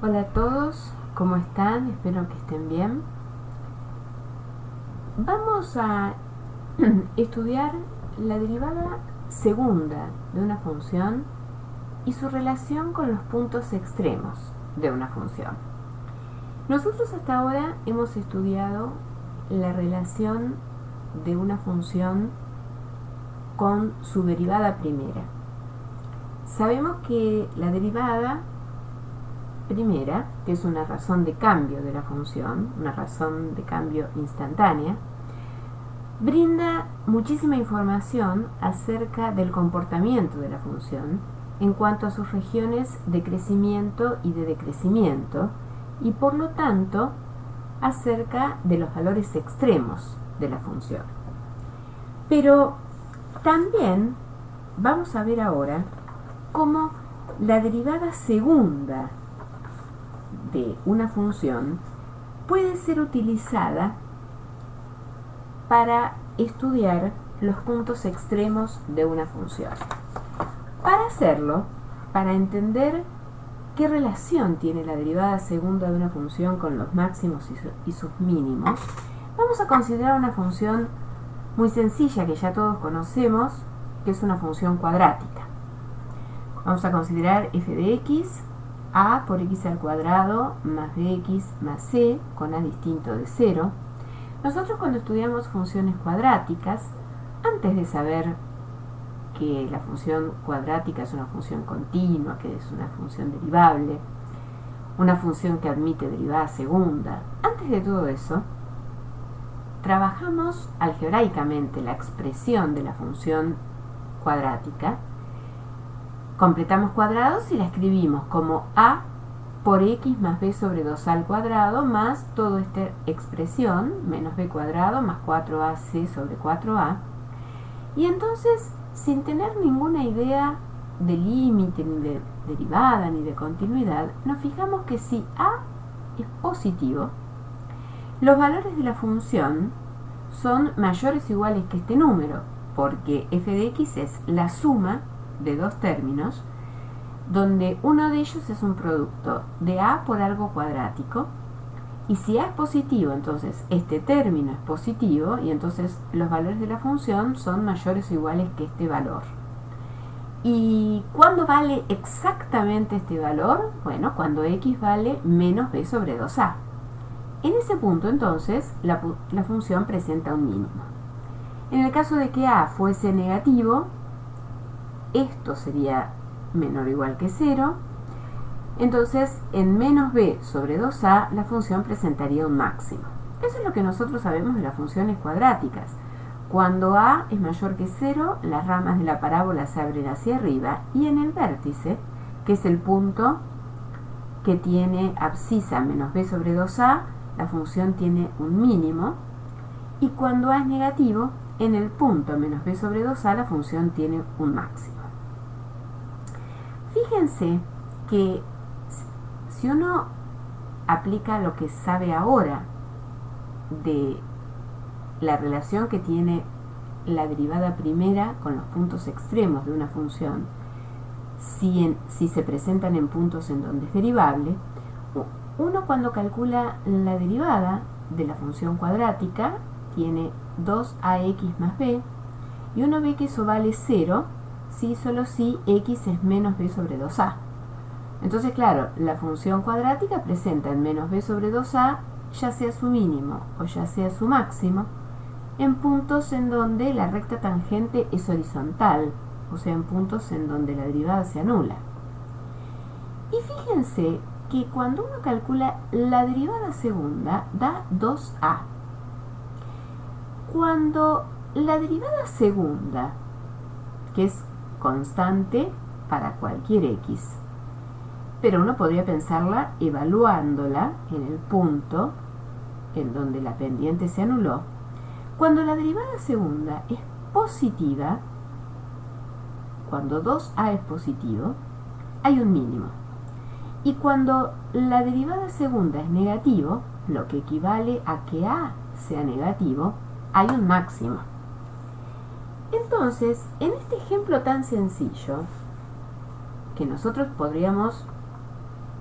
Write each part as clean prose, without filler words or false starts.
Hola a todos, ¿cómo están? Espero que estén bien. Vamos a estudiar la derivada segunda de una función y su relación con los puntos extremos de una función. Nosotros hasta ahora hemos estudiado la relación de una función con su derivada primera. Sabemos que la derivada primera, que es una razón de cambio de la función, una razón de cambio instantánea, brinda muchísima información acerca del comportamiento de la función en cuanto a sus regiones de crecimiento y de decrecimiento, y por lo tanto acerca de los valores extremos de la función. Pero también vamos a ver ahora cómo la derivada segunda de una función puede ser utilizada para estudiar los puntos extremos de una función. Para hacerlo, para entender qué relación tiene la derivada segunda de una función con los máximos y sus mínimos, vamos a considerar una función muy sencilla que ya todos conocemos, que es una función cuadrática. Vamos a considerar f de x, a por x al cuadrado más bx más c con a distinto de 0. Nosotros cuando estudiamos funciones cuadráticas, antes de saber que la función cuadrática es una función continua, que es una función derivable, una función que admite derivada segunda, antes de todo eso, trabajamos algebraicamente la expresión de la función cuadrática, completamos cuadrados y la escribimos como a por x más b sobre 2a al cuadrado más toda esta expresión, menos b cuadrado más 4ac sobre 4a. Y entonces, sin tener ninguna idea de límite, ni de derivada, ni de continuidad, nos fijamos que si a es positivo, los valores de la función son mayores o iguales que este número, porque f de x es la suma de dos términos, donde uno de ellos es un producto de a por algo cuadrático, y si a es positivo, entonces este término es positivo, y entonces los valores de la función son mayores o iguales que este valor. ¿Y cuándo vale exactamente este valor? Bueno, cuando x vale menos b sobre 2a. En ese punto, entonces, la función presenta un mínimo. En el caso de que a fuese negativo, esto sería menor o igual que 0, entonces en menos b sobre 2a la función presentaría un máximo. Eso es lo que nosotros sabemos de las funciones cuadráticas. Cuando a es mayor que 0, las ramas de la parábola se abren hacia arriba, y en el vértice, que es el punto que tiene abscisa menos b sobre 2a, la función tiene un mínimo, y cuando a es negativo, en el punto menos b sobre 2a la función tiene un máximo. Fíjense que si uno aplica lo que sabe ahora de la relación que tiene la derivada primera con los puntos extremos de una función, si se presentan en puntos en donde es derivable, uno cuando calcula la derivada de la función cuadrática tiene 2ax más b, y uno ve que eso vale 0 si solo si x es menos b sobre 2a. Entonces, claro, la función cuadrática presenta en menos b sobre 2a, ya sea su mínimo o ya sea su máximo, en puntos en donde la recta tangente es horizontal, o sea, en puntos en donde la derivada se anula. Y fíjense que cuando uno calcula la derivada segunda, da 2a. Cuando la derivada segunda, que es constante para cualquier x, pero uno podría pensarla evaluándola en el punto en donde la pendiente se anuló. Cuando la derivada segunda es positiva, cuando 2a es positivo, hay un mínimo. Y cuando la derivada segunda es negativo, lo que equivale a que a sea negativo, hay un máximo. Entonces, en este ejemplo tan sencillo, que nosotros podríamos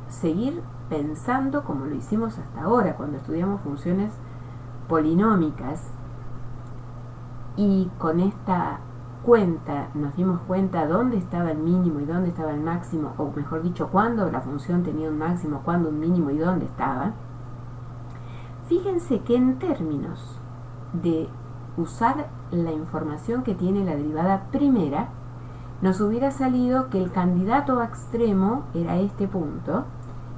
seguir pensando como lo hicimos hasta ahora, cuando estudiamos funciones polinómicas, y con esta cuenta nos dimos cuenta dónde estaba el mínimo y dónde estaba el máximo, o mejor dicho, cuándo la función tenía un máximo, cuándo un mínimo y dónde estaba. Fíjense que en términos de usar la información que tiene la derivada primera, nos hubiera salido que el candidato a extremo era este punto,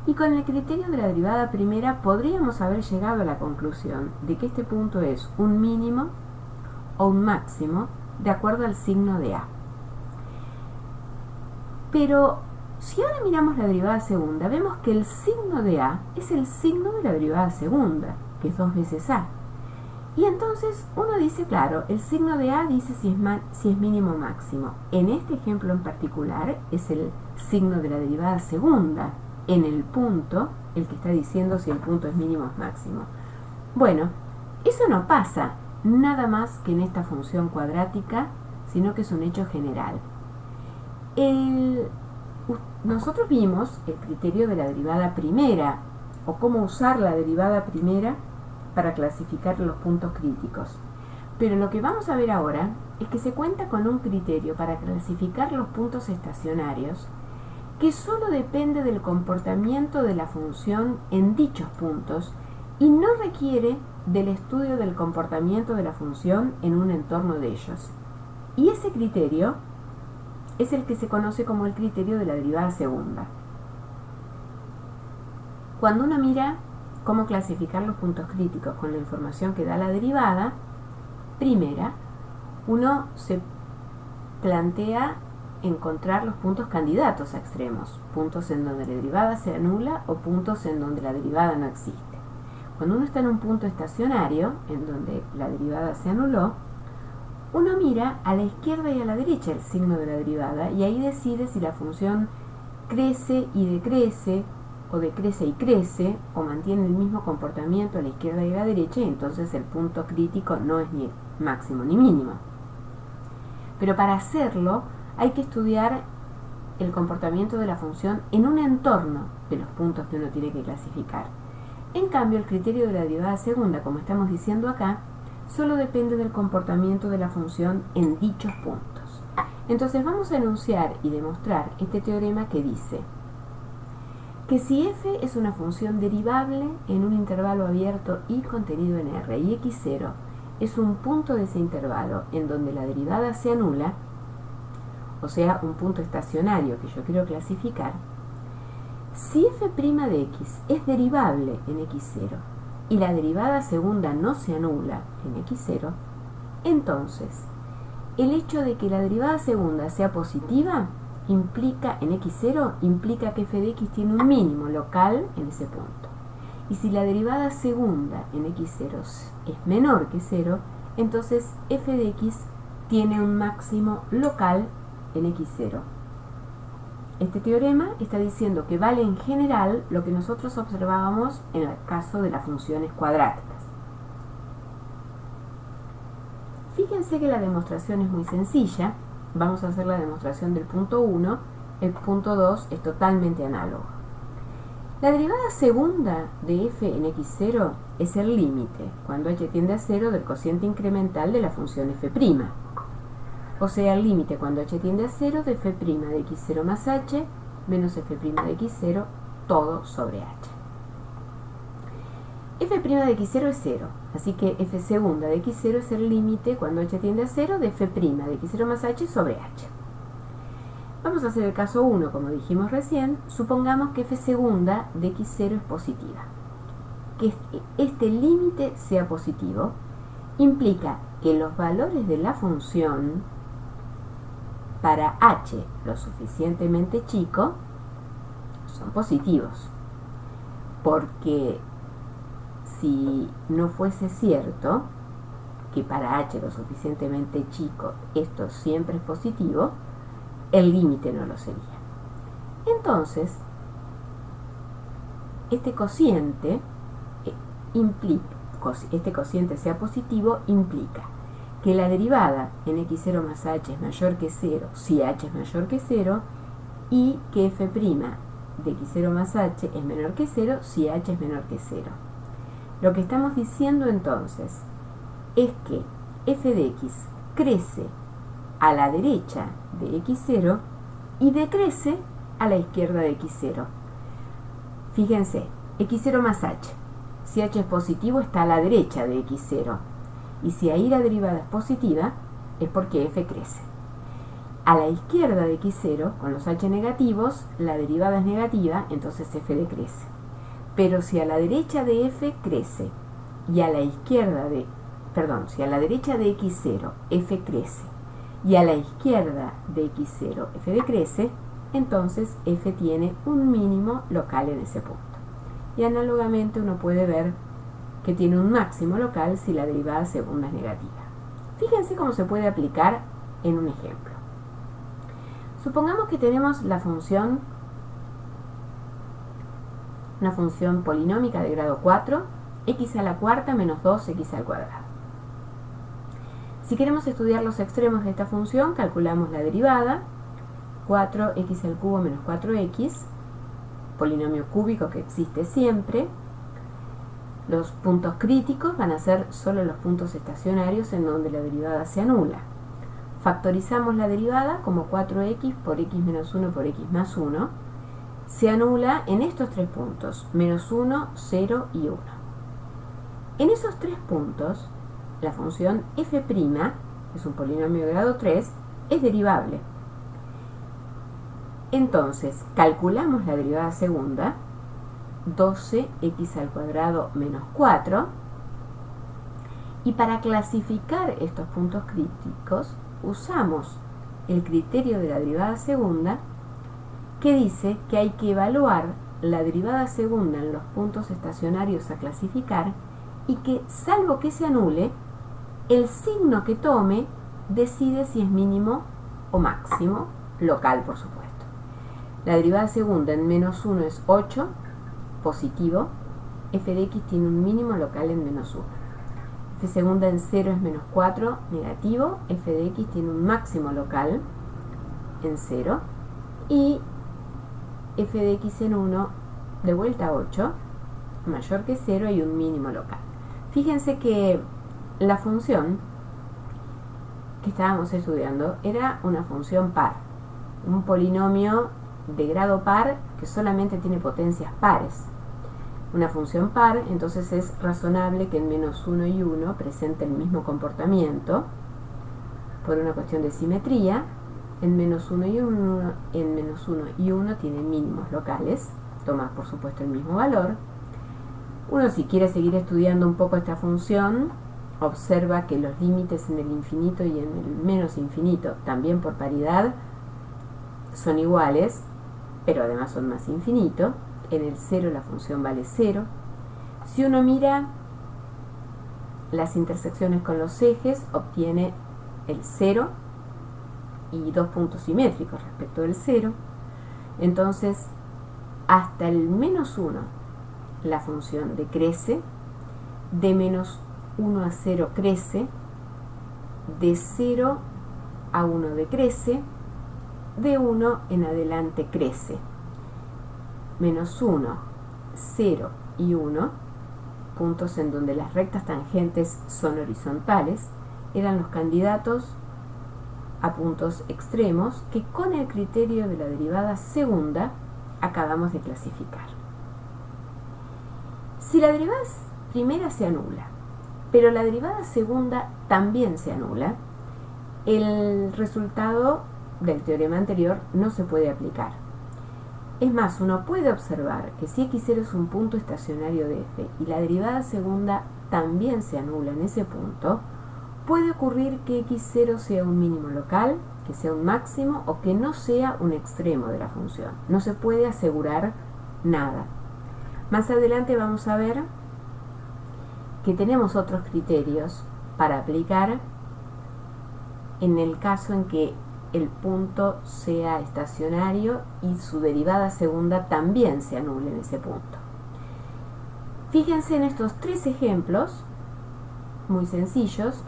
y con el criterio de la derivada primera podríamos haber llegado a la conclusión de que este punto es un mínimo o un máximo de acuerdo al signo de A. Pero si ahora miramos la derivada segunda, vemos que el signo de A es el signo de la derivada segunda, que es 2 veces A. Y entonces uno dice, claro, el signo de A dice si es mínimo o máximo. En este ejemplo en particular es el signo de la derivada segunda en el punto, el que está diciendo si el punto es mínimo o máximo. Bueno, eso no pasa nada más que en esta función cuadrática, sino que es un hecho general. Nosotros vimos el criterio de la derivada primera, o cómo usar la derivada primera para clasificar los puntos críticos. Pero lo que vamos a ver ahora es que se cuenta con un criterio para clasificar los puntos estacionarios que solo depende del comportamiento de la función en dichos puntos y no requiere del estudio del comportamiento de la función en un entorno de ellos. Y ese criterio es el que se conoce como el criterio de la derivada segunda. Cuando uno mira cómo clasificar los puntos críticos con la información que da la derivada primera, uno se plantea encontrar los puntos candidatos a extremos, puntos en donde la derivada se anula o puntos en donde la derivada no existe. Cuando uno está en un punto estacionario, en donde la derivada se anuló, uno mira a la izquierda y a la derecha el signo de la derivada y ahí decide si la función crece y decrece, o decrece y crece, o mantiene el mismo comportamiento a la izquierda y a la derecha, y entonces el punto crítico no es ni máximo ni mínimo. Pero para hacerlo hay que estudiar el comportamiento de la función en un entorno de los puntos que uno tiene que clasificar. En cambio, el criterio de la derivada segunda, como estamos diciendo acá, solo depende del comportamiento de la función en dichos puntos. Entonces vamos a enunciar y demostrar este teorema que dice que si f es una función derivable en un intervalo abierto y contenido en R y x0 es un punto de ese intervalo en donde la derivada se anula, o sea, un punto estacionario que yo quiero clasificar, si f' de x es derivable en x0 y la derivada segunda no se anula en x0, entonces el hecho de que la derivada segunda sea positiva implica en x0 implica que f de x tiene un mínimo local en ese punto. Y si la derivada segunda en x0 es menor que 0, entonces f de x tiene un máximo local en x0. Este teorema está diciendo que vale en general lo que nosotros observábamos en el caso de las funciones cuadráticas. Fíjense que la demostración es muy sencilla. Vamos a hacer la demostración del punto 1. El punto 2 es totalmente análogo. La derivada segunda de f en x0 es el límite, cuando h tiende a 0, del cociente incremental de la función f'. O sea, el límite cuando h tiende a 0 de f' de x0 más h menos f' de x0 todo sobre h. f' de x0 es 0, así que f segunda de x0 es el límite cuando h tiende a 0 de f' de x0 más h sobre h. Vamos a hacer el caso 1, como dijimos recién. Supongamos que f segunda de x0 es positiva. Que este límite sea positivo implica que los valores de la función para h lo suficientemente chico son positivos, porque si no fuese cierto que para h lo suficientemente chico esto siempre es positivo, el límite no lo sería. Entonces, este cociente sea positivo implica que la derivada en x0 más h es mayor que 0 si h es mayor que 0 y que f' de x0 más h es menor que 0 si h es menor que 0. Lo que estamos diciendo entonces es que f de x crece a la derecha de x0 y decrece a la izquierda de x0. Fíjense, x0 más h. Si h es positivo está a la derecha de x0. Y si ahí la derivada es positiva, es porque f crece. A la izquierda de x0, con los h negativos, la derivada es negativa, entonces f decrece. Pero si a la derecha de f crece y a la izquierda de, si a la derecha de x0 f crece y a la izquierda de x0 f decrece, entonces f tiene un mínimo local en ese punto. Y análogamente uno puede ver que tiene un máximo local si la derivada segunda es negativa. Fíjense cómo se puede aplicar en un ejemplo. Supongamos que tenemos la función, una función polinómica de grado 4, x a la cuarta menos 2x al cuadrado. Si queremos estudiar los extremos de esta función, calculamos la derivada, 4x al cubo menos 4x, polinomio cúbico que existe siempre. Los puntos críticos van a ser solo los puntos estacionarios en donde la derivada se anula. Factorizamos la derivada como 4x por x menos 1 por x más 1. Se anula en estos tres puntos, menos 1, 0 y 1. En esos tres puntos, la función f', que es un polinomio de grado 3, es derivable. Entonces, calculamos la derivada segunda, 12x al cuadrado menos 4, y para clasificar estos puntos críticos, usamos el criterio de la derivada segunda, que dice que hay que evaluar la derivada segunda en los puntos estacionarios a clasificar y que, salvo que se anule, el signo que tome decide si es mínimo o máximo, local por supuesto. La derivada segunda en menos 1 es 8, positivo. F de x tiene un mínimo local en menos 1. F segunda en 0 es menos 4, negativo. F de x tiene un máximo local en 0. Y f de x en 1, de vuelta a 8, mayor que 0 y un mínimo local. Fíjense que la función que estábamos estudiando era una función par, un polinomio de grado par que solamente tiene potencias pares. Una función par, entonces es razonable que en menos 1 y 1 presente el mismo comportamiento por una cuestión de simetría. En menos 1 y 1 tiene mínimos locales, toma por supuesto el mismo valor. Uno, si quiere seguir estudiando un poco esta función, observa que los límites en el infinito y en el menos infinito, también por paridad, son iguales, pero además son más infinito. En el 0 la función vale 0. Si uno mira las intersecciones con los ejes, obtiene el 0 y dos puntos simétricos respecto del 0. Entonces, hasta el menos 1 la función decrece, de menos 1 a 0 crece, de 0 a 1 decrece, de 1 en adelante crece. Menos 1, 0 y 1, puntos en donde las rectas tangentes son horizontales, eran los candidatos a puntos extremos que con el criterio de la derivada segunda acabamos de clasificar. Si la derivada primera se anula, pero la derivada segunda también se anula, el resultado del teorema anterior no se puede aplicar. Es más, uno puede observar que si x0 es un punto estacionario de f y la derivada segunda también se anula en ese punto, puede ocurrir que x0 sea un mínimo local, que sea un máximo o que no sea un extremo de la función. No se puede asegurar nada. Más adelante vamos a ver que tenemos otros criterios para aplicar en el caso en que el punto sea estacionario y su derivada segunda también se anule en ese punto. Fíjense en estos tres ejemplos muy sencillos: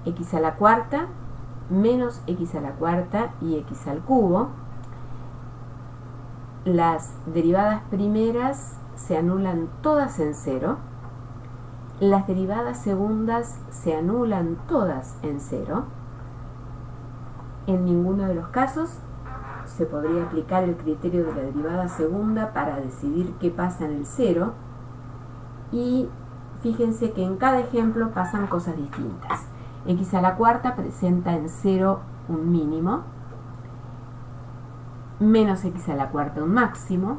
x a la cuarta menos x a la cuarta y x al cubo. las derivadas primeras se anulan todas en cero, las derivadas segundas se anulan todas en cero. En ninguno de los casos se podría aplicar el criterio de la derivada segunda para decidir qué pasa en el cero, y fíjense que en cada ejemplo pasan cosas distintas. X a la cuarta presenta en cero un mínimo, menos x a la cuarta un máximo,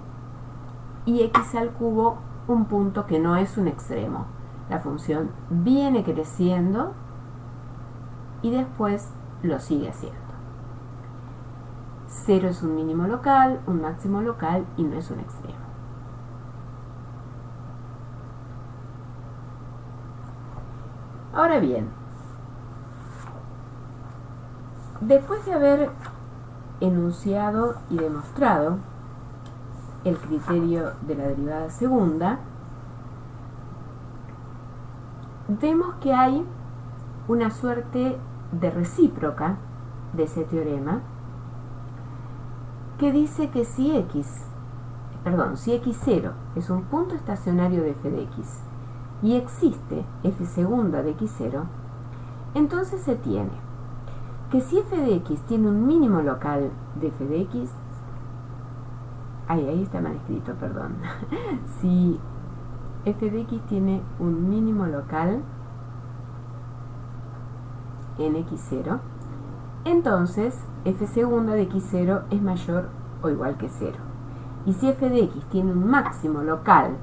y x al cubo un punto que no es un extremo. La función viene creciendo y después lo sigue haciendo. 0 es un mínimo local, un máximo local y no es un extremo. Ahora bien, después de haber enunciado y demostrado el criterio de la derivada segunda, vemos que hay una suerte de recíproca de ese teorema que dice que si x0 es un punto estacionario de f de x y existe f segunda de x0, entonces se tiene que si f de x tiene un mínimo local de f de x, ahí está mal escrito, perdón. Si f de x tiene un mínimo local en x0, entonces f segunda de x0 es mayor o igual que 0. Y si f de x tiene un máximo local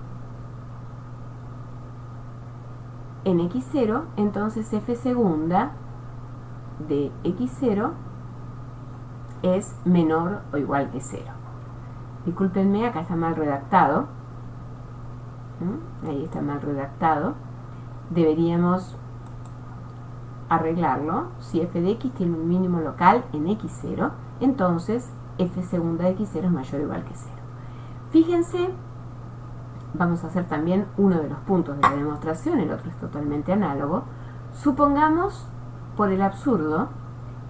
en x0, entonces f segunda de x0 es menor o igual que 0. Discúlpenme, acá está mal redactado. Ahí está mal redactado. Deberíamos arreglarlo. Si f de x tiene un mínimo local en x0, entonces f segunda de x0 es mayor o igual que 0. Fíjense, vamos a hacer también uno de los puntos de la demostración, el otro es totalmente análogo. Supongamos, por el absurdo,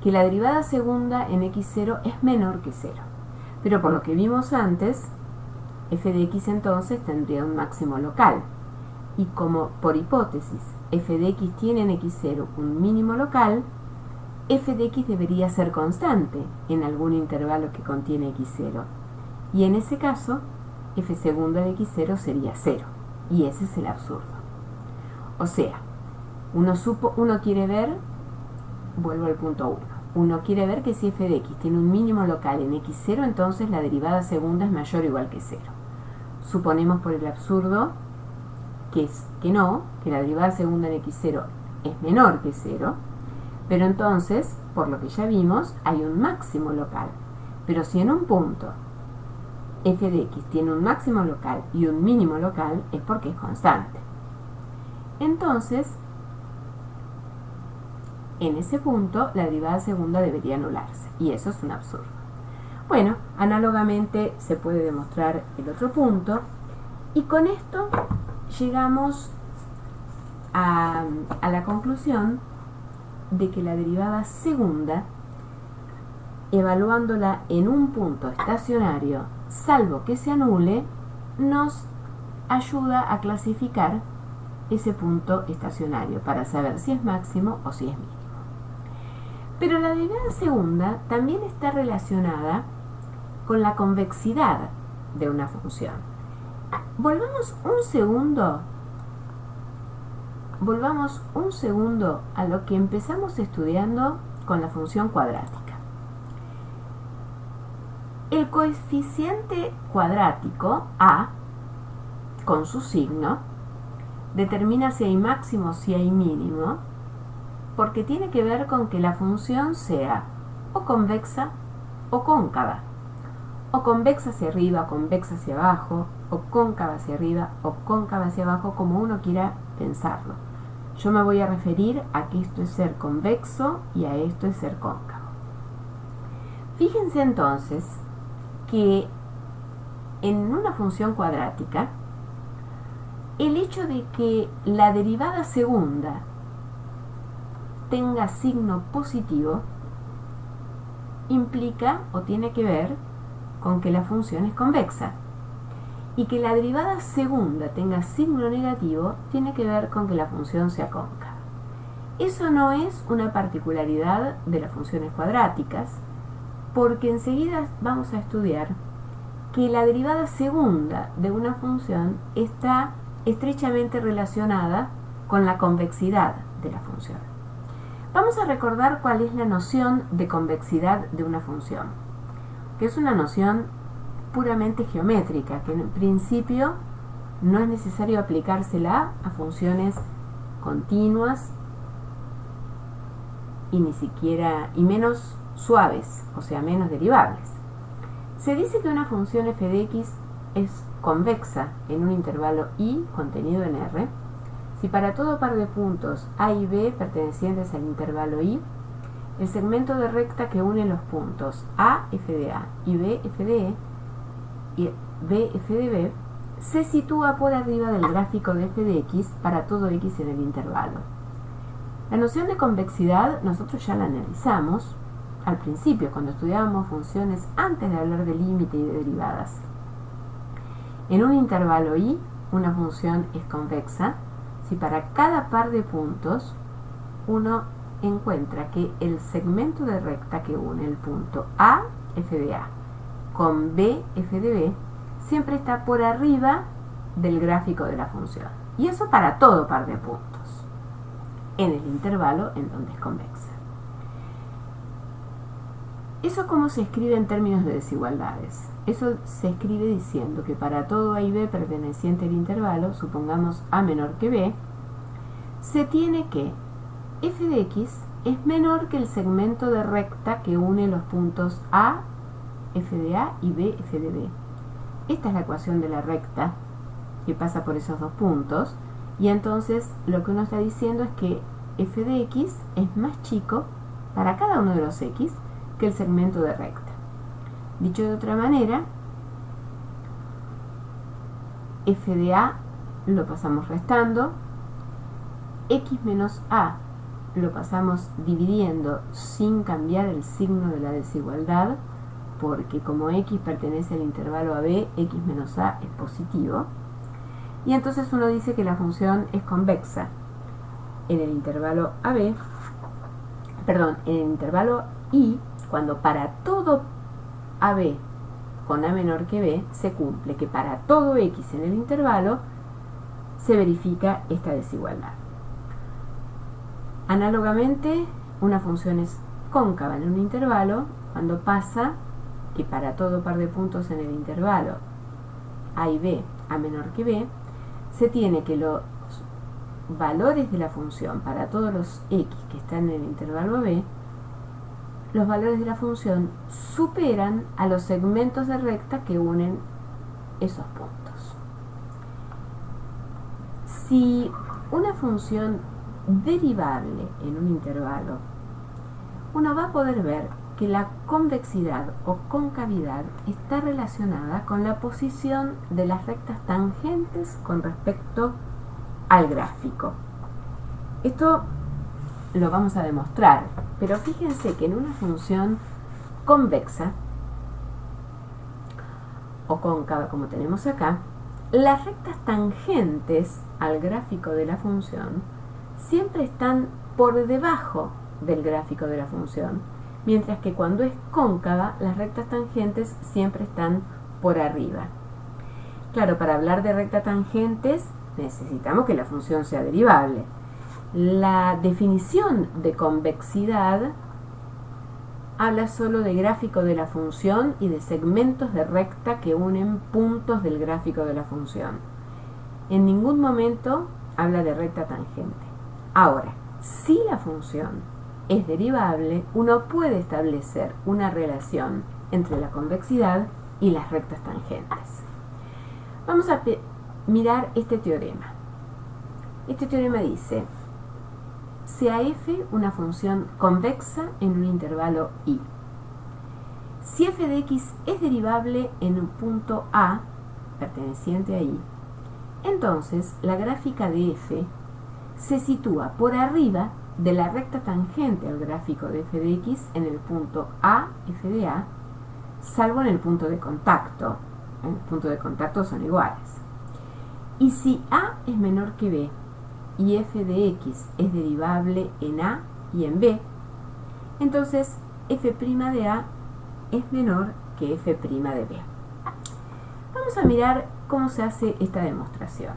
que la derivada segunda en x0 es menor que 0. Pero por lo que vimos antes, f de x entonces tendría un máximo local. Y como por hipótesis f de x tiene en x0 un mínimo local, f de x debería ser constante en algún intervalo que contiene x0. Y en ese caso, f segunda de x0 sería 0. Y ese es el absurdo. O sea, uno quiere ver, vuelvo al punto 1. Uno quiere ver que si f de x tiene un mínimo local en x0, entonces la derivada segunda es mayor o igual que 0. Suponemos por el absurdo que la derivada segunda en x0 es menor que 0, pero entonces, por lo que ya vimos, hay un máximo local. Pero si en un punto f de x tiene un máximo local y un mínimo local, es porque es constante. Entonces, en ese punto, la derivada segunda debería anularse, y eso es un absurdo. Bueno, análogamente se puede demostrar el otro punto, y con esto llegamos a la conclusión de que la derivada segunda, evaluándola en un punto estacionario, salvo que se anule, nos ayuda a clasificar ese punto estacionario para saber si es máximo o si es mínimo. Pero la derivada segunda también está relacionada con la convexidad de una función. Volvamos un segundo a lo que empezamos estudiando con la función cuadrática. El coeficiente cuadrático a, con su signo, determina si hay máximo o si hay mínimo, porque tiene que ver con que la función sea o convexa o cóncava, o convexa hacia arriba, o convexa hacia abajo, o cóncava hacia arriba, o cóncava hacia abajo, como uno quiera pensarlo. Yo me voy a referir a que esto es ser convexo y a esto es ser cóncavo. Fíjense entonces que en una función cuadrática, el hecho de que la derivada segunda tenga signo positivo implica o tiene que ver con que la función es convexa. Y que la derivada segunda tenga signo negativo tiene que ver con que la función sea cóncava. Eso no es una particularidad de las funciones cuadráticas, porque enseguida vamos a estudiar que la derivada segunda de una función está estrechamente relacionada con la convexidad de la función. Vamos a recordar cuál es la noción de convexidad de una función, que es una noción puramente geométrica, que en principio no es necesario aplicársela a funciones continuas y ni siquiera, y menos suaves, o sea, menos derivables. Se dice que una función f de x es convexa en un intervalo I contenido en R si para todo par de puntos A y B pertenecientes al intervalo I, el segmento de recta que une los puntos A f de A y B f de E y B f de B se sitúa por arriba del gráfico de f de x para todo x en el intervalo. La noción de convexidad nosotros ya la analizamos al principio, cuando estudiábamos funciones antes de hablar de límite y de derivadas. En un intervalo I, una función es convexa si para cada par de puntos uno encuentra que el segmento de recta que une el punto A, f de A, con B, f de B, siempre está por arriba del gráfico de la función. Y eso para todo par de puntos en el intervalo en donde es convexa. ¿Eso cómo se escribe en términos de desigualdades? Eso se escribe diciendo que para todo A y B perteneciente al intervalo, supongamos A menor que B, se tiene que f de x es menor que el segmento de recta que une los puntos A, f de A y B, f de B. Esta es la ecuación de la recta que pasa por esos dos puntos, y entonces lo que uno está diciendo es que f de x es más chico para cada uno de los x que el segmento de recta. Dicho de otra manera, f de A lo pasamos restando, x menos A lo pasamos dividiendo sin cambiar el signo de la desigualdad, porque como x pertenece al intervalo AB, x menos A es positivo. Y entonces uno dice que la función es convexa en el intervalo AB, en el intervalo I, cuando para todo AB con A menor que B se cumple que para todo X en el intervalo se verifica esta desigualdad. Análogamente, una función es cóncava en un intervalo cuando pasa que para todo par de puntos en el intervalo A y B, A menor que B, se tiene que los valores de la función para todos los x que están en el intervalo AB, los valores de la función superan a los segmentos de recta que unen esos puntos. Si una función derivable en un intervalo, uno va a poder ver que la convexidad o concavidad está relacionada con la posición de las rectas tangentes con respecto al gráfico. Esto lo vamos a demostrar, pero fíjense que en una función convexa o cóncava, como tenemos acá, las rectas tangentes al gráfico de la función siempre están por debajo del gráfico de la función, mientras que cuando es cóncava, las rectas tangentes siempre están por arriba. Claro, para hablar de rectas tangentes necesitamos que la función sea derivable. La definición de convexidad habla solo de gráfico de la función y de segmentos de recta que unen puntos del gráfico de la función. En ningún momento habla de recta tangente. Ahora, si la función es derivable, uno puede establecer una relación entre la convexidad y las rectas tangentes. Vamos a mirar este teorema. Este teorema dice: sea f una función convexa en un intervalo I. Si f de x es derivable en un punto A perteneciente a I, entonces la gráfica de f se sitúa por arriba de la recta tangente al gráfico de f de x en el punto A, f de A, salvo en el punto de contacto. En el punto de contacto son iguales. Y si A es menor que B y f de x es derivable en A y en B, entonces f' de A es menor que f' de B. Vamos a mirar cómo se hace esta demostración.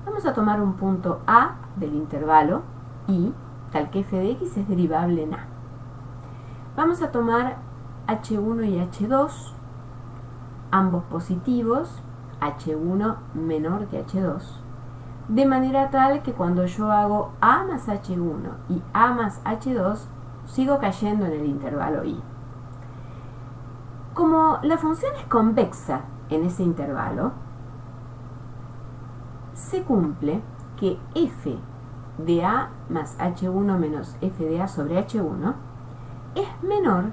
Vamos a tomar un punto A del intervalo y tal que f de x es derivable en A. Vamos a tomar h1 y h2, ambos positivos, h1 menor que h2, de manera tal que cuando yo hago A más h1 y A más h2, sigo cayendo en el intervalo I. Como la función es convexa en ese intervalo, se cumple que f de A más h1 menos f de A sobre h1 es menor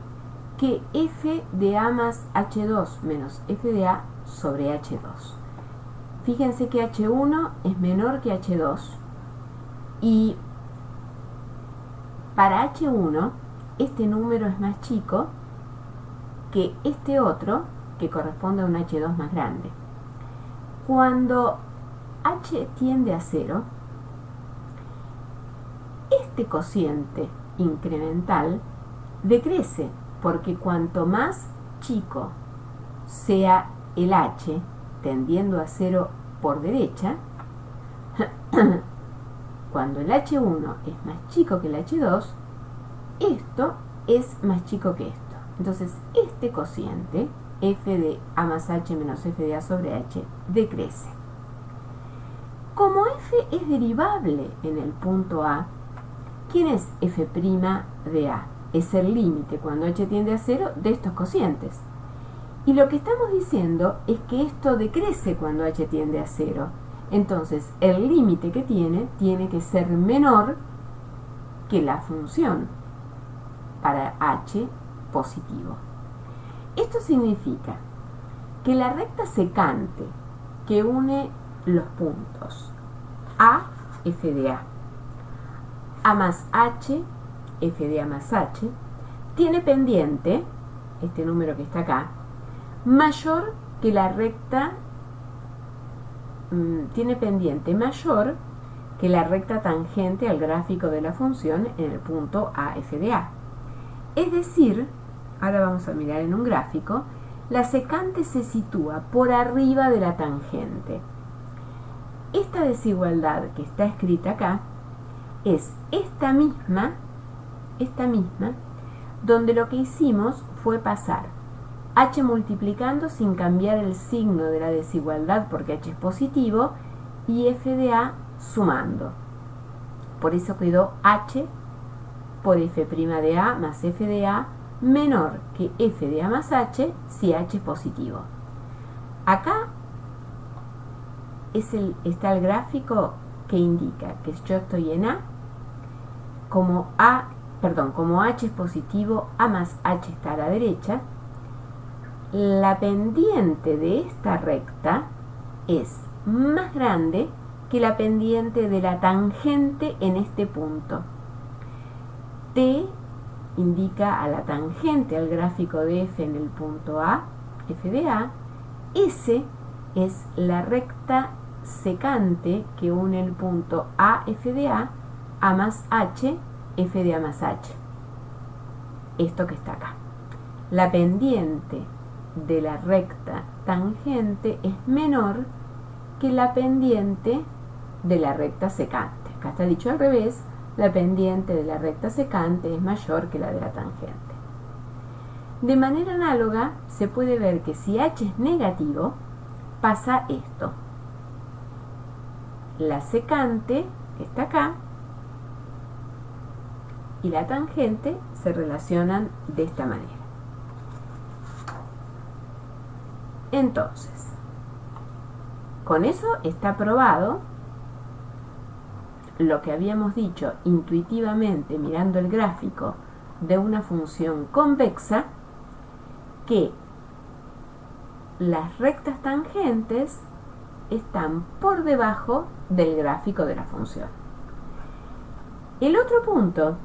que f de A más h2 menos f de A sobre h2. Fíjense que h1 es menor que h2 y para h1 este número es más chico que este otro que corresponde a un h2 más grande. Cuando h tiende a 0, este cociente incremental decrece, porque cuanto más chico sea el h tendiendo a 0 por derecha, cuando el h1 es más chico que el h2, esto es más chico que esto. Entonces este cociente, f de A más h menos f de A sobre h, decrece. Como f es derivable en el punto A, ¿quién es f' de A? Es el límite cuando h tiende a 0 de estos cocientes. Y lo que estamos diciendo es que esto decrece cuando h tiende a 0. Entonces, el límite que tiene que ser menor que la función para h positivo. Esto significa que la recta secante que une los puntos A, f de A más h, f de A más h, tiene pendiente, este número que está acá, mayor que la recta, tiene pendiente mayor que la recta tangente al gráfico de la función en el punto A, f de A. Es decir, ahora vamos a mirar en un gráfico, la secante se sitúa por arriba de la tangente. Esta desigualdad que está escrita acá es esta misma, donde lo que hicimos fue pasar h multiplicando sin cambiar el signo de la desigualdad porque h es positivo y f de A sumando. Por eso quedó h por f' de A más f de A menor que f de A más h si h es positivo. Acá está el gráfico que indica que yo estoy en A, como h es positivo, A más h está a la derecha. La pendiente de esta recta es más grande que la pendiente de la tangente en este punto. T indica a la tangente al gráfico de f en el punto A, f de A. S es la recta secante que une el punto A, f de A más h, f de A más h. Esto que está acá. La pendiente de la recta tangente es menor que la pendiente de la recta secante. Acá está dicho al revés, la pendiente de la recta secante es mayor que la de la tangente. De manera análoga, se puede ver que si h es negativo, pasa esto. La secante, que está acá, y la tangente se relacionan de esta manera. Entonces, con eso está probado lo que habíamos dicho intuitivamente mirando el gráfico de una función convexa, que las rectas tangentes están por debajo del gráfico de la función. El otro punto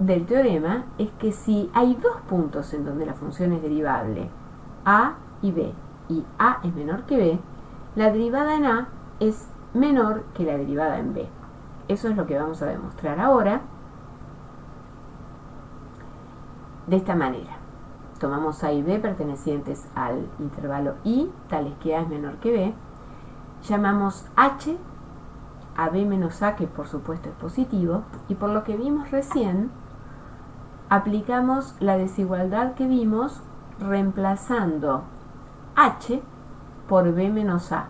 del teorema es que si hay dos puntos en donde la función es derivable, a y b, y a es menor que b, la derivada en a es menor que la derivada en b. Eso es lo que vamos a demostrar ahora de esta manera. Tomamos a y b pertenecientes al intervalo i, tales que a es menor que b. Llamamos h a b menos a, que por supuesto es positivo, y por lo que vimos recién, aplicamos la desigualdad que vimos reemplazando h por b menos a.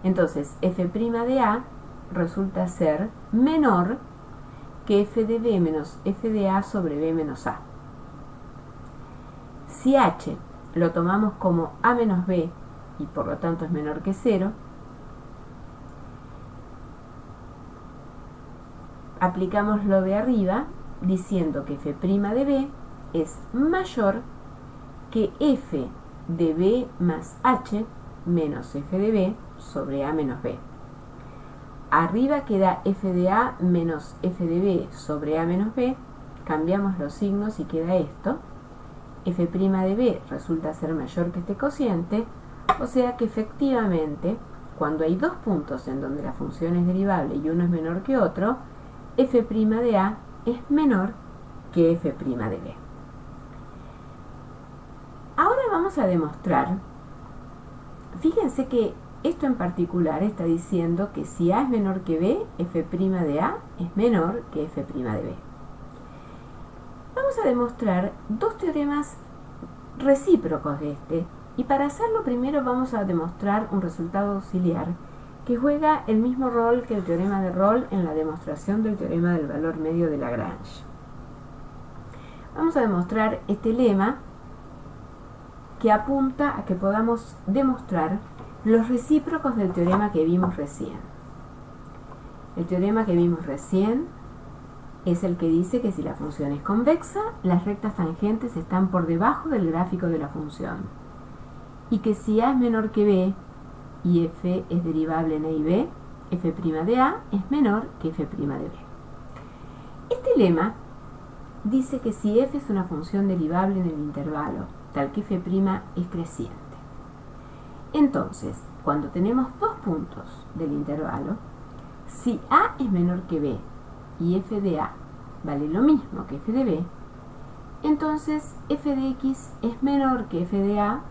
Entonces, f' de a resulta ser menor que f de b menos f de a sobre b menos a. Si h lo tomamos como a menos b y por lo tanto es menor que 0, aplicamos lo de arriba diciendo que f' de b es mayor que f de b más h menos f de b sobre a menos b. Arriba queda f de a menos f de b sobre a menos b, cambiamos los signos y queda esto. F' de b resulta ser mayor que este cociente, o sea que efectivamente, cuando hay dos puntos en donde la función es derivable y uno es menor que otro, f' de a es menor que f' de b. Ahora vamos a demostrar, fíjense que esto en particular está diciendo que si a es menor que b, f' de a es menor que f' de b. Vamos a demostrar dos teoremas recíprocos de este, y para hacerlo primero vamos a demostrar un resultado auxiliar que juega el mismo rol que el teorema de Rolle en la demostración del teorema del valor medio de Lagrange. Vamos a demostrar este lema que apunta a que podamos demostrar los recíprocos del teorema que vimos recién. El teorema que vimos recién es el que dice que si la función es convexa, las rectas tangentes están por debajo del gráfico de la función, y que si a es menor que b y f es derivable en a y b, f' de a es menor que f' de b. Este lema dice que si f es una función derivable en el intervalo, tal que f' es creciente, entonces, cuando tenemos dos puntos del intervalo, si a es menor que b y f de a vale lo mismo que f de b, entonces f de x es menor que f de a,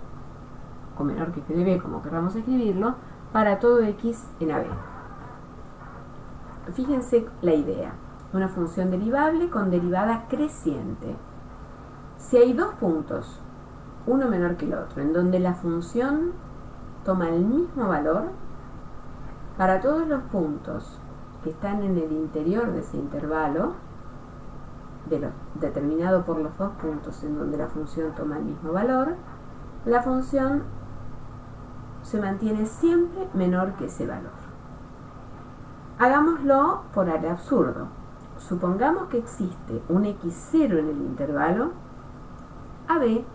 o menor que f de b, como queramos escribirlo, para todo x en ab. Fíjense la idea, una función derivable con derivada creciente. Si hay dos puntos, uno menor que el otro, en donde la función toma el mismo valor, para todos los puntos que están en el interior de ese intervalo, determinado por los dos puntos en donde la función toma el mismo valor, la función se mantiene siempre menor que ese valor. Hagámoslo por área absurdo. Supongamos que existe un x0 en el intervalo AB,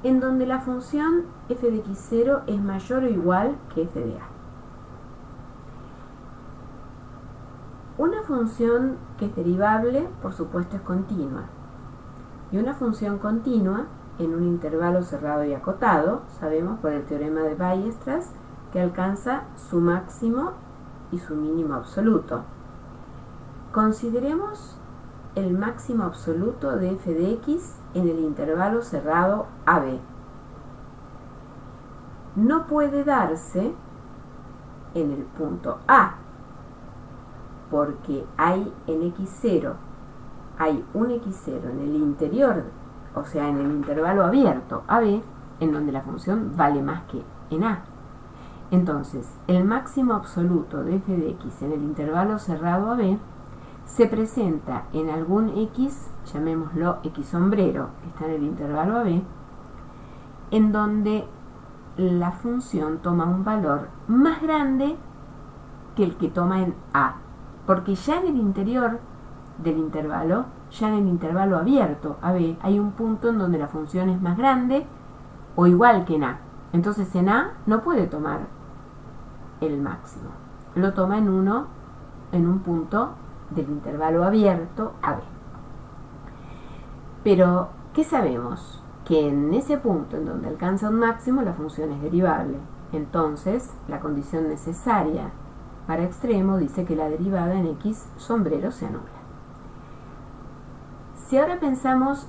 en donde la función f de x0 es mayor o igual que f de a. Una función que es derivable, por supuesto, es continua. Y una función continua, en un intervalo cerrado y acotado, sabemos por el teorema de Weierstrass, que alcanza su máximo y su mínimo absoluto. Consideremos el máximo absoluto de f de x en el intervalo cerrado AB. No puede darse en el punto A, porque hay en x0, hay un x0 en el interior, o sea, en el intervalo abierto AB, en donde la función vale más que en A. Entonces, el máximo absoluto de f de x en el intervalo cerrado AB se presenta en algún x, llamémoslo x sombrero, que está en el intervalo AB, en donde la función toma un valor más grande que el que toma en A, porque ya en el interior del intervalo, ya en el intervalo abierto AB, hay un punto en donde la función es más grande o igual que en A. Entonces en A no puede tomar el máximo, lo toma en un punto del intervalo abierto AB. Pero, ¿qué sabemos? Que en ese punto en donde alcanza un máximo la función es derivable. Entonces, la condición necesaria para extremo dice que la derivada en x sombrero se anula. Si ahora pensamos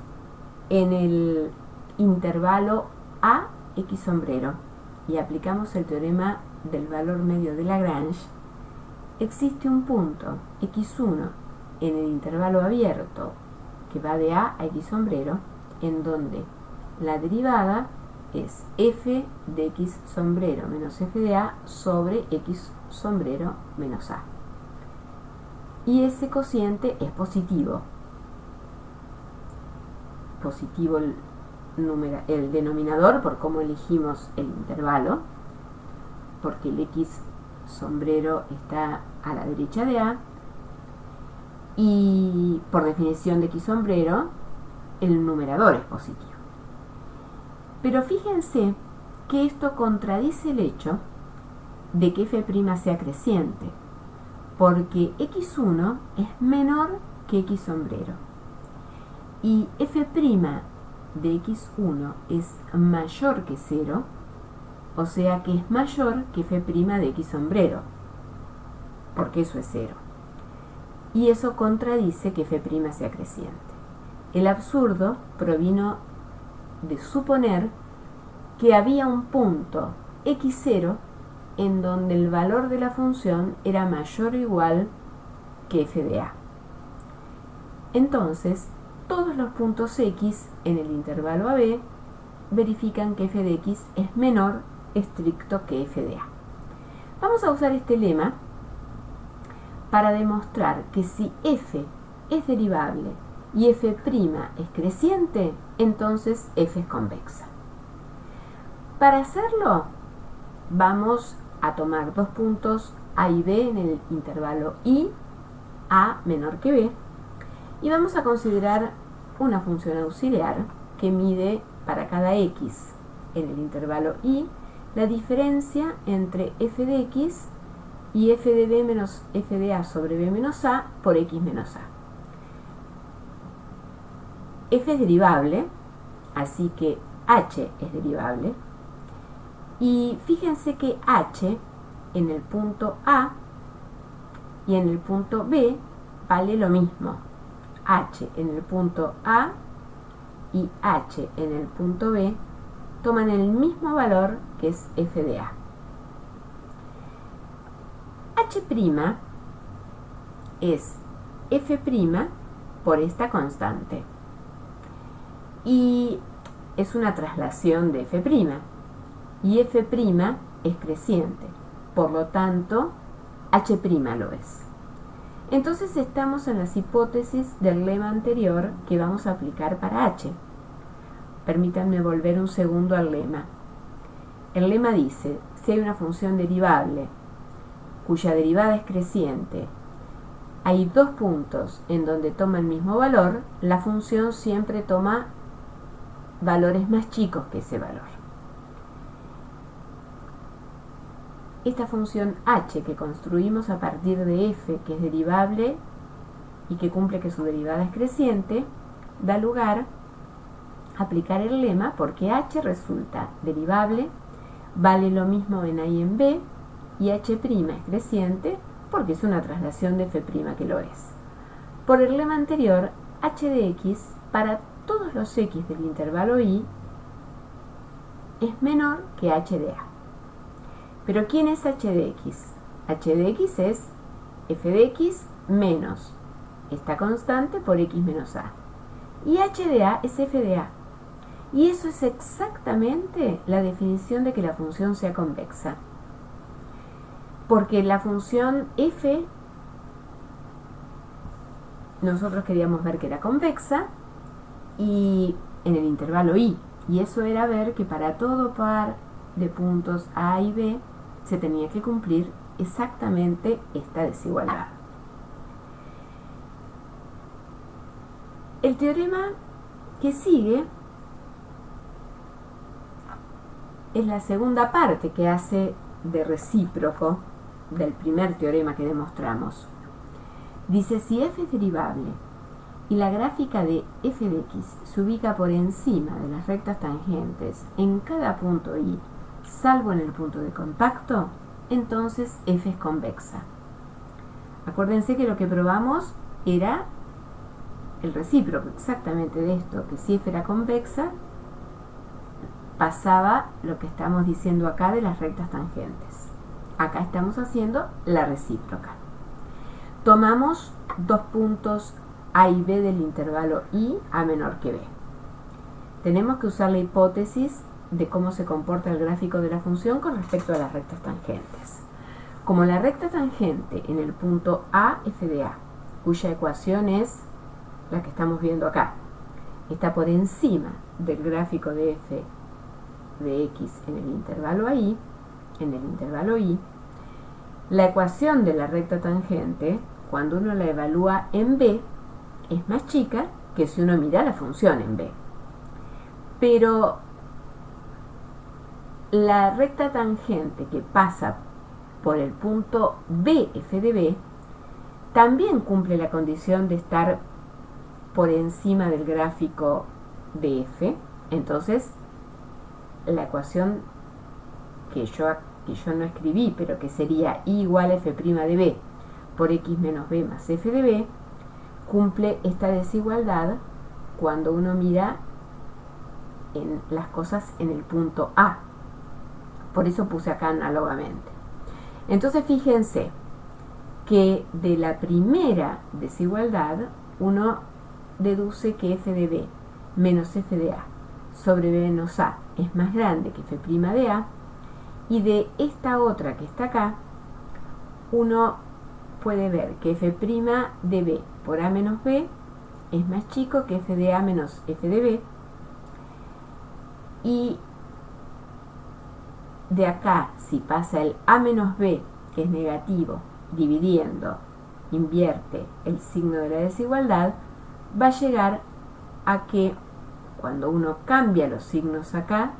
en el intervalo a x sombrero y aplicamos el teorema del valor medio de Lagrange, existe un punto x1 en el intervalo abierto que va de a x sombrero, en donde la derivada es f de x sombrero menos f de a sobre x sombrero menos a. Y ese cociente es positivo. Positivo el denominador por cómo elegimos el intervalo, porque el x sombrero está a la derecha de a, y por definición de x sombrero el numerador es positivo. Pero fíjense que esto contradice el hecho de que f' sea creciente, porque x1 es menor que x sombrero y f' de x1 es mayor que 0, o sea que es mayor que f' de x sombrero, porque eso es 0. Y eso contradice que f' sea creciente. El absurdo provino de suponer que había un punto x0 en donde el valor de la función era mayor o igual que f de a. Entonces, todos los puntos x en el intervalo AB verifican que f de x es menor estricto que f de a. Vamos a usar este lema para demostrar que si f es derivable y f' es creciente, entonces f es convexa. Para hacerlo, vamos a tomar dos puntos a y b en el intervalo i, a menor que b, y vamos a considerar una función auxiliar que mide para cada x en el intervalo i la diferencia entre f de x y f de b menos f de a sobre b menos a por x menos a. F es derivable, así que h es derivable. Y fíjense que h en el punto A y en el punto B vale lo mismo. H en el punto A y h en el punto B toman el mismo valor, que es f de a. H' es f' por esta constante. Y es una traslación de f'. Y f' es creciente. Por lo tanto, h' lo es. Entonces estamos en las hipótesis del lema anterior que vamos a aplicar para h. Permítanme volver un segundo al lema. El lema dice, si hay una función derivable cuya derivada es creciente, hay dos puntos en donde toma el mismo valor, la función siempre toma valores más chicos que ese valor. Esta función h que construimos a partir de f, que es derivable y que cumple que su derivada es creciente, da lugar a aplicar el lema porque h resulta derivable, vale lo mismo en a y en b, y h' es creciente porque es una traslación de f' que lo es. Por el lema anterior, h de x para todos los x del intervalo i es menor que h de a. Pero ¿quién es h de x? H de x es f de x menos esta constante por x menos a. Y h de a es f de a. Y eso es exactamente la definición de que la función sea convexa. Porque la función f, nosotros queríamos ver que era convexa y en el intervalo i. Y eso era ver que para todo par de puntos a y b se tenía que cumplir exactamente esta desigualdad. El teorema que sigue es la segunda parte que hace de recíproco del primer teorema que demostramos. Dice, si f es derivable y la gráfica de f de x se ubica por encima de las rectas tangentes en cada punto y, salvo en el punto de contacto, entonces f es convexa. Acuérdense que lo que probamos era el recíproco exactamente de esto, que si f era convexa, pasaba lo que estamos diciendo acá de las rectas tangentes. Acá estamos haciendo la recíproca. Tomamos dos puntos A y B del intervalo I a menor que B. Tenemos que usar la hipótesis de cómo se comporta el gráfico de la función con respecto a las rectas tangentes. Como la recta tangente en el punto A, f de A, cuya ecuación es la que estamos viendo acá, está por encima del gráfico de f de x en el intervalo I, la ecuación de la recta tangente, cuando uno la evalúa en B, es más chica que si uno mira la función en B. Pero la recta tangente que pasa por el punto B, f de B, también cumple la condición de estar por encima del gráfico de f. Entonces, la ecuación que yo no escribí, pero que sería I igual a f' de B por x menos b más f de B, cumple esta desigualdad cuando uno mira en las cosas en el punto A. Por eso puse acá análogamente. Entonces fíjense que de la primera desigualdad uno deduce que f de B menos f de A sobre B menos A es más grande que f' de A, y de esta otra que está acá uno puede ver que f' de B por A menos B es más chico que f de A menos f de B, y de acá, si pasa el A menos B, que es negativo, dividiendo, invierte el signo de la desigualdad, va a llegar a que cuando uno cambia los signos acá,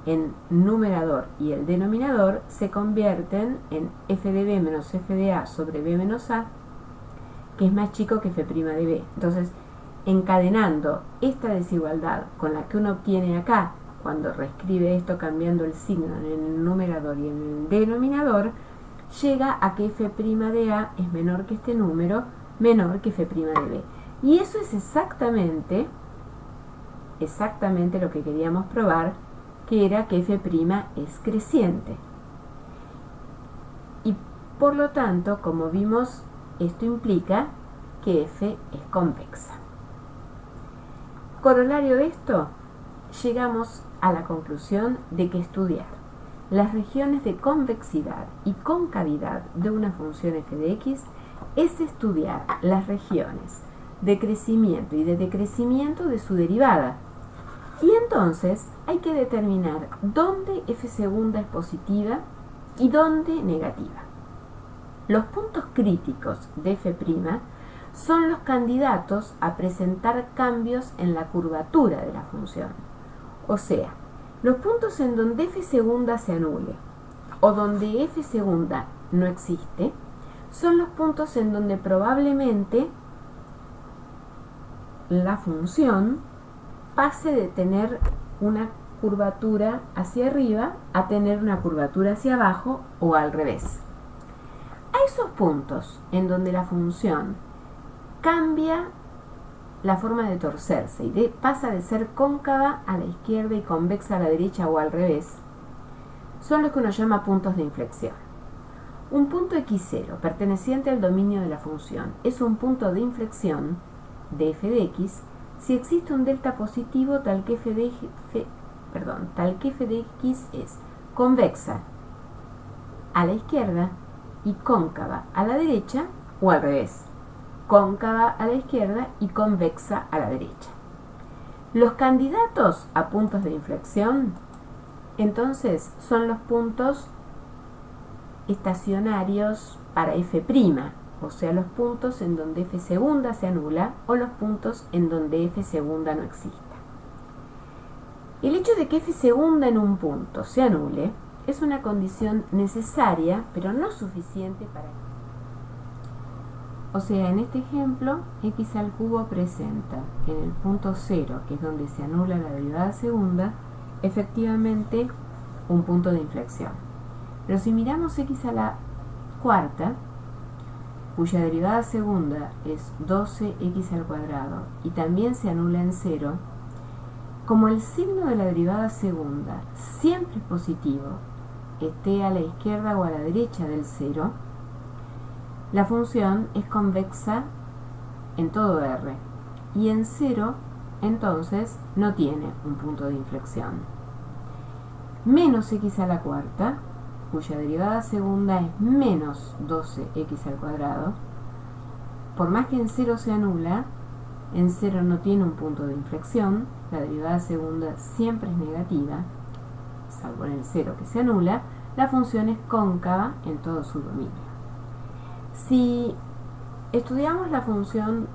en numerador y el denominador se convierten en f de B menos f de A sobre B menos A, que es más chico que f' de B. Entonces, encadenando esta desigualdad con la que uno obtiene acá, cuando reescribe esto cambiando el signo en el numerador y en el denominador, llega a que f' de A es menor que este número, menor que f' de B. Y eso es exactamente lo que queríamos probar, que era que f' es creciente. Y por lo tanto, como vimos, esto implica que f es convexa. Corolario de esto, llegamos a la conclusión de que estudiar las regiones de convexidad y concavidad de una función f de x es estudiar las regiones de crecimiento y de decrecimiento de su derivada. Y entonces hay que determinar dónde f segunda es positiva y dónde negativa. Los puntos críticos de f' son los candidatos a presentar cambios en la curvatura de la función. O sea, los puntos en donde f segunda se anule o donde f segunda no existe son los puntos en donde probablemente la función pase de tener una curvatura hacia arriba a tener una curvatura hacia abajo o al revés. A esos puntos en donde la función cambia la forma de torcerse y pasa de ser cóncava a la izquierda y convexa a la derecha o al revés, son los que uno llama puntos de inflexión. Un punto x0 perteneciente al dominio de la función es un punto de inflexión de f de x si existe un delta positivo tal que f de x es convexa a la izquierda y cóncava a la derecha, o al revés, cóncava a la izquierda y convexa a la derecha. Los candidatos a puntos de inflexión, entonces, son los puntos estacionarios para f', o sea, los puntos en donde f segunda se anula o los puntos en donde f segunda no exista. El hecho de que f segunda en un punto se anule es una condición necesaria, pero no suficiente para O sea, en este ejemplo, x al cubo presenta en el punto 0, que es donde se anula la derivada segunda, efectivamente un punto de inflexión. Pero si miramos x a la cuarta, cuya derivada segunda es 12x al cuadrado y también se anula en 0, como el signo de la derivada segunda siempre es positivo, esté a la izquierda o a la derecha del 0, la función es convexa en todo R y en 0 entonces no tiene un punto de inflexión. Menos x a la cuarta, cuya derivada segunda es menos 12x al cuadrado, por más que en 0 se anula, en 0 no tiene un punto de inflexión, la derivada segunda siempre es negativa, salvo en el 0 que se anula, la función es cóncava en todo su dominio. Si estudiamos la función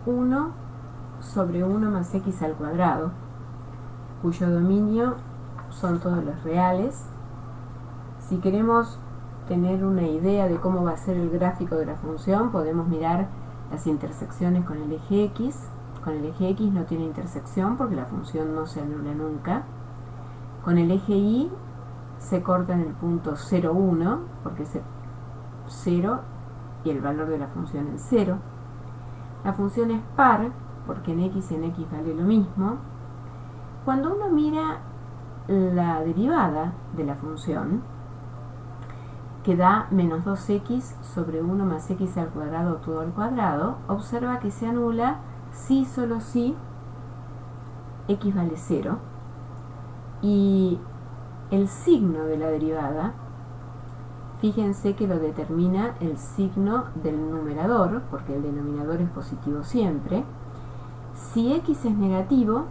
1 sobre 1 más x al cuadrado, cuyo dominio son todos los reales, si queremos tener una idea de cómo va a ser el gráfico de la función, podemos mirar las intersecciones con el eje x. Con el eje x no tiene intersección porque la función no se anula nunca. Con el eje y se corta en el punto 0, 1, porque es 0 y el valor de la función es 0. La función es par, porque en x vale lo mismo. Cuando uno mira la derivada de la función, que da menos 2x sobre 1 más x al cuadrado todo al cuadrado, observa que se anula si solo si x vale 0 y el signo de la derivada, fíjense que lo determina el signo del numerador, porque el denominador es positivo siempre. Si x es negativo,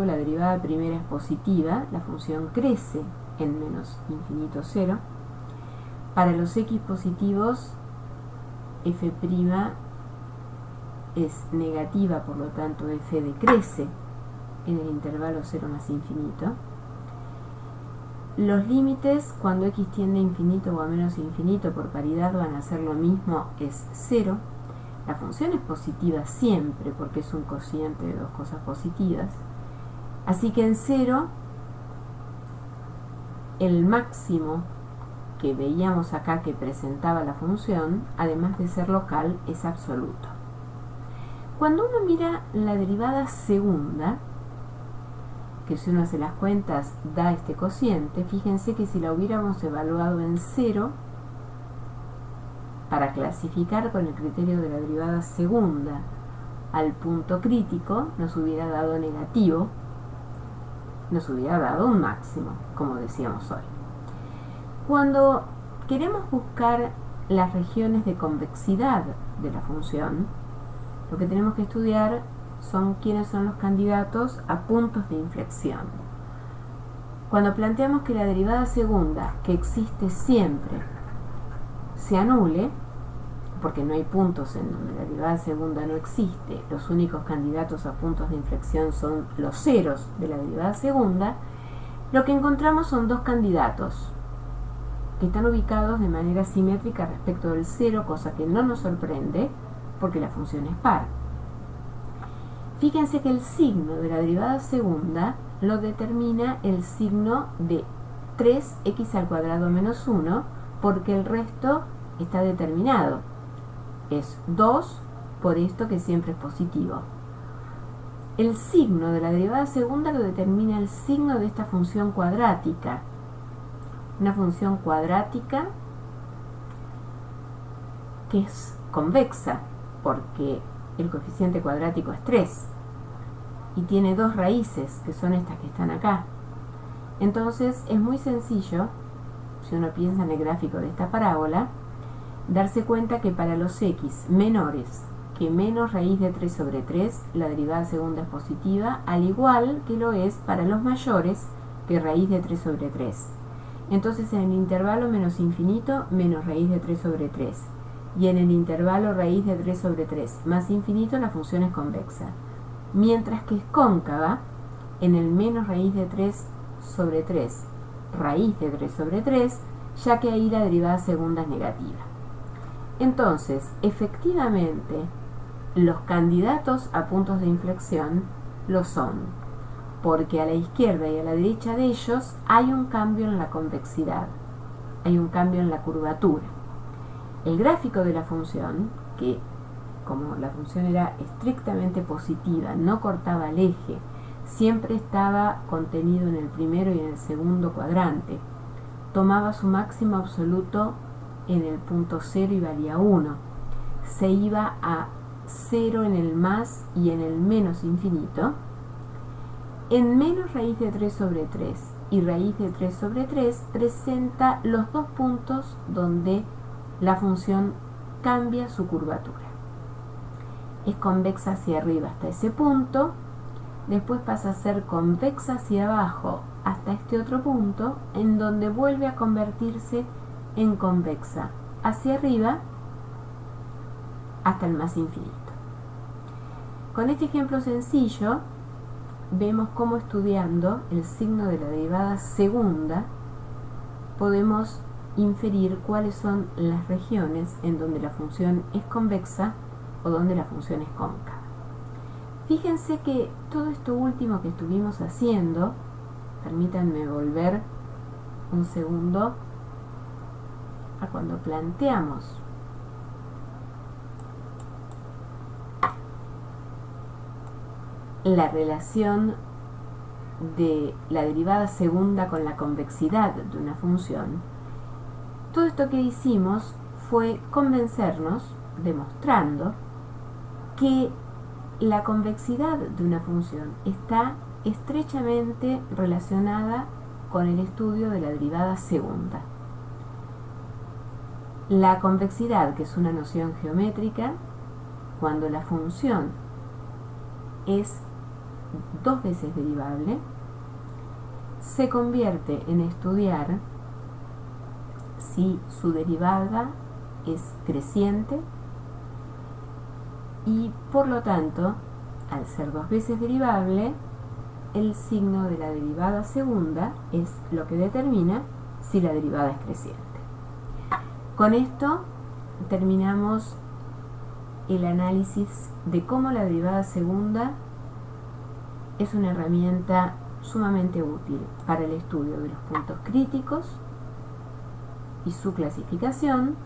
la derivada primera es positiva, la función crece en menos infinito 0. Para los x positivos, f' es negativa, por lo tanto f decrece en el intervalo 0 más infinito. Los límites, cuando x tiende a infinito o a menos infinito, por paridad van a ser lo mismo, es 0. La función es positiva siempre porque es un cociente de dos cosas positivas. Así que en 0, el máximo que veíamos acá que presentaba la función, además de ser local, es absoluto. Cuando uno mira la derivada segunda, que si uno hace las cuentas da este cociente, fíjense que si la hubiéramos evaluado en 0, para clasificar con el criterio de la derivada segunda al punto crítico, nos hubiera dado negativo, nos hubiera dado un máximo, como decíamos hoy. Cuando queremos buscar las regiones de convexidad de la función, lo que tenemos que estudiar son quiénes son los candidatos a puntos de inflexión. Cuando planteamos que la derivada segunda, que existe siempre, se anule, porque no hay puntos en donde la derivada segunda no existe, los únicos candidatos a puntos de inflexión son los ceros de la derivada segunda, lo que encontramos son dos candidatos que están ubicados de manera simétrica respecto del 0, cosa que no nos sorprende porque la función es par. Fíjense que el signo de la derivada segunda lo determina el signo de 3x al cuadrado menos 1, porque el resto está determinado. Es 2 por esto que siempre es positivo. El signo de la derivada segunda lo determina el signo de esta función cuadrática. Una función cuadrática que es convexa, porque el coeficiente cuadrático es 3 y tiene dos raíces, que son estas que están acá. Entonces es muy sencillo, si uno piensa en el gráfico de esta parábola, darse cuenta que para los x menores que menos raíz de 3 sobre 3, la derivada segunda es positiva, al igual que lo es para los mayores que raíz de 3 sobre 3. Entonces en el intervalo menos infinito, menos raíz de 3 sobre 3. Y en el intervalo raíz de 3 sobre 3 más infinito, la función es convexa. Mientras que es cóncava, en el menos raíz de 3 sobre 3, raíz de 3 sobre 3, ya que ahí la derivada segunda es negativa. Entonces, efectivamente, los candidatos a puntos de inflexión lo son, porque a la izquierda y a la derecha de ellos hay un cambio en la convexidad, hay un cambio en la curvatura. El gráfico de la función, que como la función era estrictamente positiva, no cortaba el eje, siempre estaba contenido en el primero y en el segundo cuadrante, tomaba su máximo absoluto en el punto 0 y valía 1, se iba a 0 en el más y en el menos infinito, en menos raíz de 3 sobre 3 y raíz de 3 sobre 3 presenta los dos puntos donde la función cambia su curvatura. Es convexa hacia arriba hasta ese punto, después pasa a ser convexa hacia abajo hasta este otro punto, en donde vuelve a convertirse en convexa hacia arriba hasta el más infinito. Con este ejemplo sencillo vemos cómo, estudiando el signo de la derivada segunda, podemos inferir cuáles son las regiones en donde la función es convexa o donde la función es cóncava. Fíjense que todo esto último que estuvimos haciendo, permítanme volver un segundo a cuando planteamos la relación de la derivada segunda con la convexidad de una función. Todo esto que hicimos fue convencernos, demostrando que la convexidad de una función está estrechamente relacionada con el estudio de la derivada segunda. La convexidad, que es una noción geométrica, cuando la función es dos veces derivable, se convierte en estudiar si su derivada es creciente y, por lo tanto, al ser dos veces derivable, el signo de la derivada segunda es lo que determina si la derivada es creciente. Con esto terminamos el análisis de cómo la derivada segunda es una herramienta sumamente útil para el estudio de los puntos críticos y su clasificación,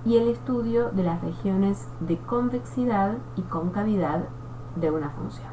y el estudio de las regiones de convexidad y concavidad de una función.